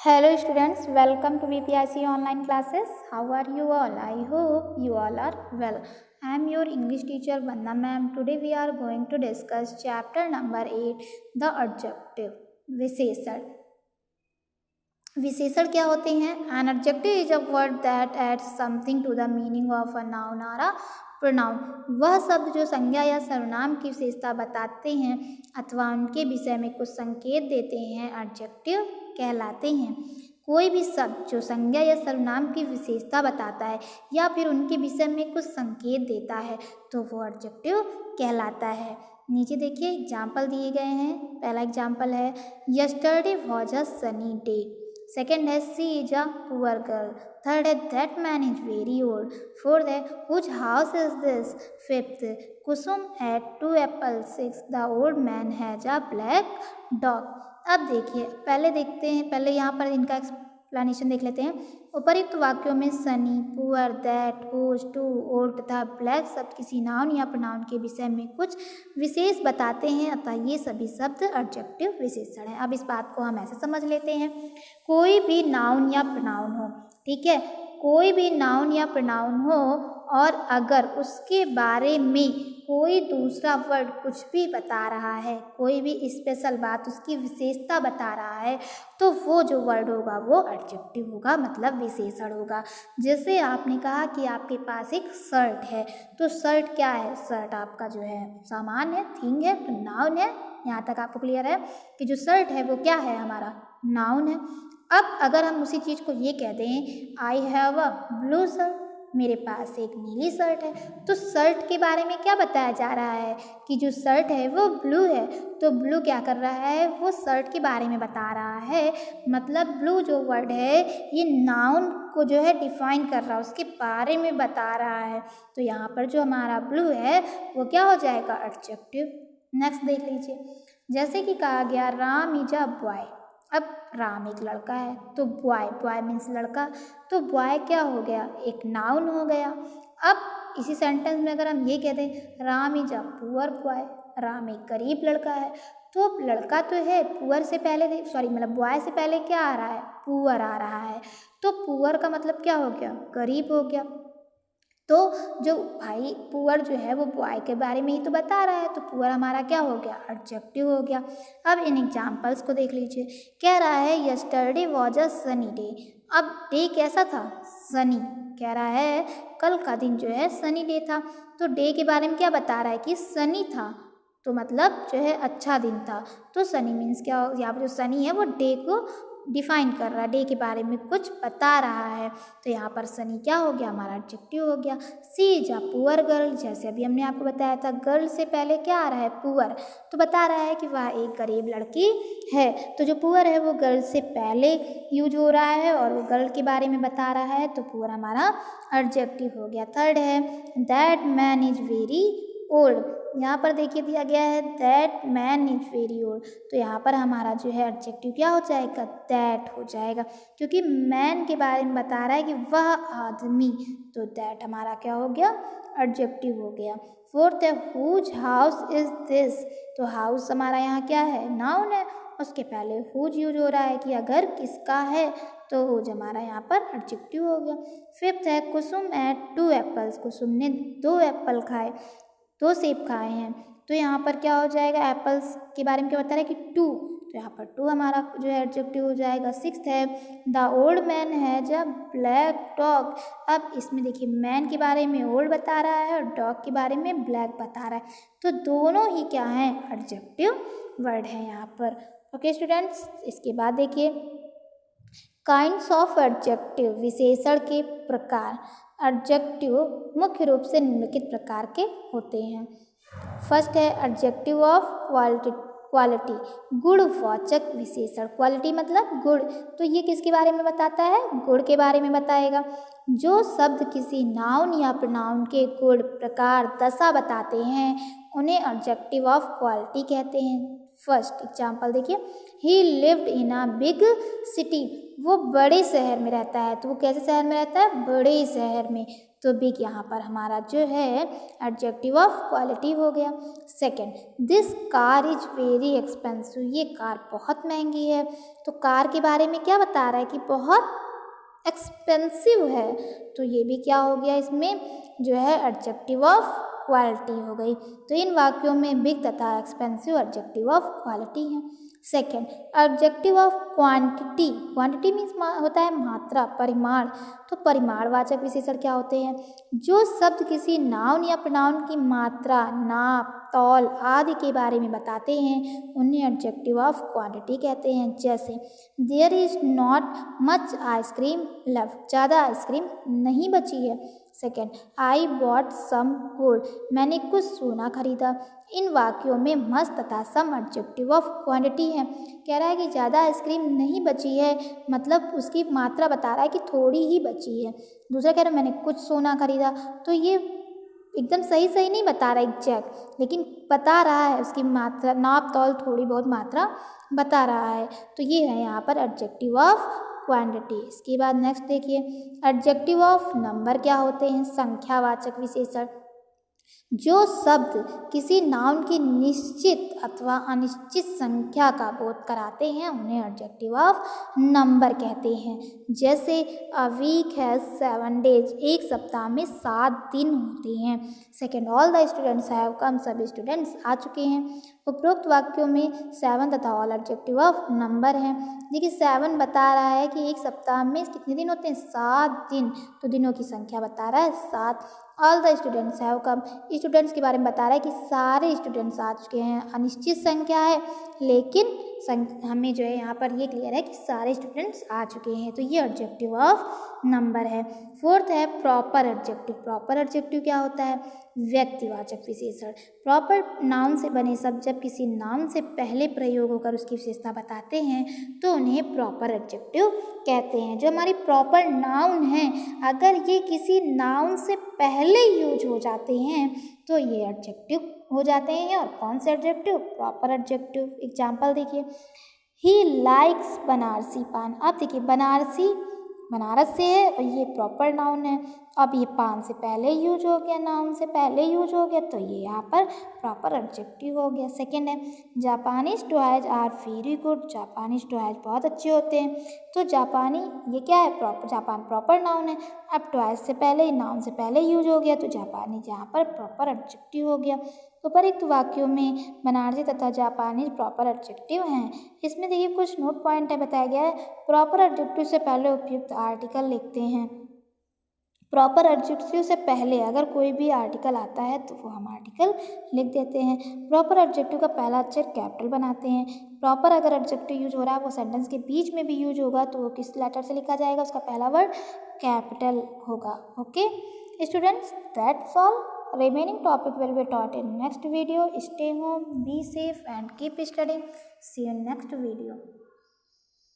Hello students, welcome to BPIC online classes. How are you all? I hope you all are well. I am your English teacher Vandana ma'am. Today we are going to discuss chapter number 8, the adjective. विशेषण. विशेषण क्या होते हैं? An adjective is a word that adds something to the meaning of a noun or a pronoun. वह शब्द जो संज्ञा या सर्वनाम की विशेषता बताते हैं अथवा उनके विषय में कुछ संकेत देते हैं एडजेक्टिव कहलाते हैं। कोई भी शब्द जो संज्ञा या सर्वनाम की विशेषता बताता है या फिर उनके विषय में कुछ संकेत देता है तो वो एडजेक्टिव कहलाता है। नीचे देखिए एग्जाम्पल दिए गए हैं। पहला एग्जाम्पल है yesterday was a sunny day. Second है she is a poor girl. Third है that man is very old. Fourth है whose house is this. Fifth Kusum ate 2 apple. Six the old man has a black dog. अब देखिए पहले देखते हैं, पहले यहाँ पर इनका एक्सप्लेनेशन देख लेते हैं। उपयुक्त वाक्यों में sunny, poor, that, whose, to, old तथा ब्लैक शब्द किसी नाउन या प्रोनाउन के विषय में कुछ विशेष बताते हैं अतः ये सभी शब्द एडजेक्टिव विशेषण हैं। अब इस बात को हम ऐसे समझ लेते हैं, कोई भी नाउन या प्रोनाउन हो, ठीक है, कोई भी नाउन या प्रोनाउन हो और अगर उसके बारे में कोई दूसरा वर्ड कुछ भी बता रहा है, कोई भी स्पेशल बात, उसकी विशेषता बता रहा है तो वो जो वर्ड होगा वो एडजेक्टिव होगा, मतलब विशेषण होगा। जैसे आपने कहा कि आपके पास एक शर्ट है तो शर्ट क्या है? शर्ट आपका जो है सामान है, थिंग है, तो नाउन है। यहाँ तक आपको क्लियर है कि जो शर्ट है वो क्या है? हमारा नाउन है। अब अगर हम उसी चीज़ को ये कह दें I have a blue shirt, मेरे पास एक नीली शर्ट है, तो शर्ट के बारे में क्या बताया जा रहा है कि जो शर्ट है वो ब्लू है। तो ब्लू क्या कर रहा है? वो शर्ट के बारे में बता रहा है, मतलब ब्लू जो वर्ड है ये नाउन को जो है डिफाइन कर रहा है, उसके बारे में बता रहा है। तो यहाँ पर जो हमारा ब्लू है वो क्या हो जाएगा? एडजेक्टिव। नेक्स्ट देख लीजिए, जैसे कि कहा गया राम इज अ बॉय। अब राम एक लड़का है तो बॉय, बॉय मीन्स लड़का, तो बॉय क्या हो गया? एक नाउन हो गया। अब इसी सेंटेंस में अगर हम ये कह दें Ram is a poor boy, Ram एक गरीब लड़का है, तो लड़का तो है, पुअर से पहले मतलब बॉय से पहले क्या आ रहा है? पुअर आ रहा है, तो पुअर का मतलब क्या हो गया? गरीब हो गया। तो जो भाई पुअर जो है वो बॉय के बारे में ही तो बता रहा है, तो पुअर हमारा क्या हो गया? एडजेक्टिव हो गया। अब इन एग्जाम्पल्स को देख लीजिए। कह रहा है yesterday was a sunny day. अब डे कैसा था? सनी। कह रहा है कल का दिन जो है सनी डे था, तो डे के बारे में क्या बता रहा है कि सनी था, तो मतलब जो है अच्छा दिन था। तो सनी मीन्स क्या? यहाँ पर जो सनी है वो डे को डिफाइन कर रहा है, डे के बारे में कुछ बता रहा है, तो यहाँ पर सनी क्या हो गया? हमारा एडजेक्टिव हो गया। सी इज अ पुअर गर्ल, जैसे अभी हमने आपको बताया था गर्ल से पहले क्या आ रहा है? पुअर, तो बता रहा है कि वह एक गरीब लड़की है, तो जो पुअर है वो गर्ल से पहले यूज हो रहा है और वो गर्ल के बारे में बता रहा है, तो पुअर हमारा एडजेक्टिव हो गया। थर्ड है that man is very old. यहाँ पर देखिए दिया गया है that man is very old, तो यहाँ पर हमारा जो है एडजेक्टिव क्या हो जाएगा? दैट हो जाएगा, क्योंकि मैन के बारे में बता रहा है कि वह आदमी, तो दैट हमारा क्या हो गया? एडजेक्टिव हो गया। फोर्थ है हुज हाउस इज दिस, तो हाउस हमारा यहाँ क्या है? नाउन है, उसके पहले हुज यूज हो रहा है कि अगर किसका है, तो हुज हमारा यहाँ पर एडजेक्टिव हो गया। फिफ्थ है कुसुम एट 2 एप्पल्स, कुसुम ने 2 एप्पल खाए, 2 सेब खाए हैं, तो यहाँ पर क्या हो जाएगा? एप्पल्स के बारे में क्या बता रहा है कि 2, तो यहाँ पर 2 हमारा जो है एडजेक्टिव हो जाएगा। सिक्स्थ है the old man has a black dog. अब इसमें देखिए मैन के बारे में ओल्ड बता रहा है और डॉग के बारे में ब्लैक बता रहा है, तो दोनों ही क्या हैं? एडजेक्टिव वर्ड है यहाँ पर। ओके स्टूडेंट्स, इसके बाद देखिए काइंड्स ऑफ एडजेक्टिव, विशेषण के प्रकार। एडजेक्टिव मुख्य रूप से निम्नलिखित प्रकार के होते हैं। फर्स्ट है एडजेक्टिव ऑफ क्वालिटी, गुणवाचक विशेषण। क्वालिटी मतलब गुण, तो ये किसके बारे में बताता है? गुण के बारे में बताएगा। जो शब्द किसी नाउन या प्रोनाउन के गुण, प्रकार, दशा बताते हैं उन्हें एडजेक्टिव ऑफ क्वालिटी कहते हैं। फर्स्ट एग्जाम्पल देखिए, ही lived in a big city, वो बड़े शहर में रहता है। तो वो कैसे शहर में रहता है? बड़े शहर में। तो बिग यहाँ पर हमारा जो है एडजेक्टिव ऑफ क्वालिटी हो गया। Second, this car is very expensive, ये कार बहुत महंगी है। तो कार के बारे में क्या बता रहा है कि बहुत एक्सपेंसिव है। तो ये भी क्या हो गया, इसमें जो है एडजेक्टिव ऑफ क्वालिटी हो गई। तो इन वाक्यों में बिग तथा एक्सपेंसिव एडजेक्टिव ऑफ क्वालिटी है। Second, adjective of quantity, quantity means होता है मात्रा, परिमाण। तो परिमाणवाचक विशेषण क्या होते हैं? जो शब्द किसी नाउन या प्रोनाउन की मात्रा, नाप, तौल आदि के बारे में बताते हैं उन्हें एडजेक्टिव ऑफ क्वांटिटी कहते हैं। जैसे there is not much ice cream left, ज़्यादा आइसक्रीम नहीं बची है। Second, I bought some gold, मैंने कुछ सोना खरीदा। इन वाक्यों में मस्ट तथा सम एडजेक्टिव ऑफ क्वांटिटी है। कह रहा है कि ज़्यादा आइसक्रीम नहीं बची है, मतलब उसकी मात्रा बता रहा है कि थोड़ी ही बची है। दूसरा कह रहा है मैंने कुछ सोना खरीदा, तो ये एकदम सही नहीं बता रहा एग्जैक्ट, लेकिन बता रहा है उसकी मात्रा, नाप तौल थोड़ी बहुत मात्रा बता रहा है। तो ये है यहाँ पर एडजेक्टिव ऑफ क्वांटिटी। इसके बाद नेक्स्ट देखिए, एडजेक्टिव ऑफ नंबर क्या होते हैं? संख्यावाचक विशेषण। जो शब्द किसी नाउन की निश्चित अथवा अनिश्चित संख्या का बोध कराते हैं उन्हें एडजेक्टिव ऑफ नंबर कहते हैं। जैसे अ वीक हैज़ 7 डेज, एक सप्ताह में 7 दिन होते हैं। Second, all the students have come, सभी स्टूडेंट्स आ चुके हैं। उपरोक्त वाक्यों में 7 तथा ऑल एडजेक्टिव ऑफ नंबर हैं। देखिए 7 बता रहा है कि एक सप्ताह में कितने दिन होते हैं? 7 दिन, तो दिनों की संख्या बता रहा है 7। All the students have come, students के बारे में बता रहा है कि सारे स्टूडेंट्स आ चुके हैं। अनिश्चित संख्या है, लेकिन हमें जो है यहाँ पर ये क्लियर है कि सारे स्टूडेंट्स आ चुके हैं। तो ये एडजेक्टिव ऑफ नंबर है। फोर्थ है प्रॉपर एडजेक्टिव। प्रॉपर एडजेक्टिव क्या होता है? व्यक्तिवाचक विशेषण। प्रॉपर नाउन से बने शब्द जब किसी नाउन से पहले प्रयोग होकर उसकी विशेषता बताते हैं तो उन्हें प्रॉपर एडजेक्टिव कहते हैं। जो हमारी प्रॉपर नाउन है, अगर ये किसी नाउन से पहले यूज हो जाते हैं तो ये एडजेक्टिव हो जाते हैं। और कौन से एडजेक्टिव? Proper adjective. एग्जाम्पल देखिए, ही लाइक्स बनारसी पान। अब देखिए बनारसी बनारस से है और ये प्रॉपर नाउन है। अब ये पान से पहले यूज हो गया, नाउन से पहले यूज हो गया, तो ये यहाँ पर प्रॉपर एडजेक्टिव हो गया। सेकेंड है Japanese toys are very good. Japanese toys बहुत अच्छे होते हैं। तो जापानी ये क्या है? जापान प्रॉपर नाउन है। अब टॉयज से पहले, नाउन से पहले यूज हो गया, तो जापानी यहाँ पर प्रॉपर एडजेक्टिव हो गया। उपरोक्त वाक्यों में बनारसी तथा जापानीज प्रॉपर एडजेक्टिव हैं। इसमें देखिए कुछ नोट पॉइंट है बताया गया है। प्रॉपर एडजेक्टिव से पहले उपयुक्त आर्टिकल लिखते हैं। प्रॉपर एडजेक्टिव से पहले अगर कोई भी आर्टिकल आता है तो वो हम आर्टिकल लिख देते हैं। प्रॉपर एडजेक्टिव का पहला अक्षर कैपिटल बनाते हैं। प्रॉपर अगर एडजेक्टिव यूज हो रहा है वो सेंटेंस के बीच में भी यूज होगा तो वो किस लेटर से लिखा जाएगा? उसका पहला वर्ड कैपिटल होगा। Okay students, that's all. Remaining topic will be taught in next video. Stay home, be safe and keep studying. See you in next video.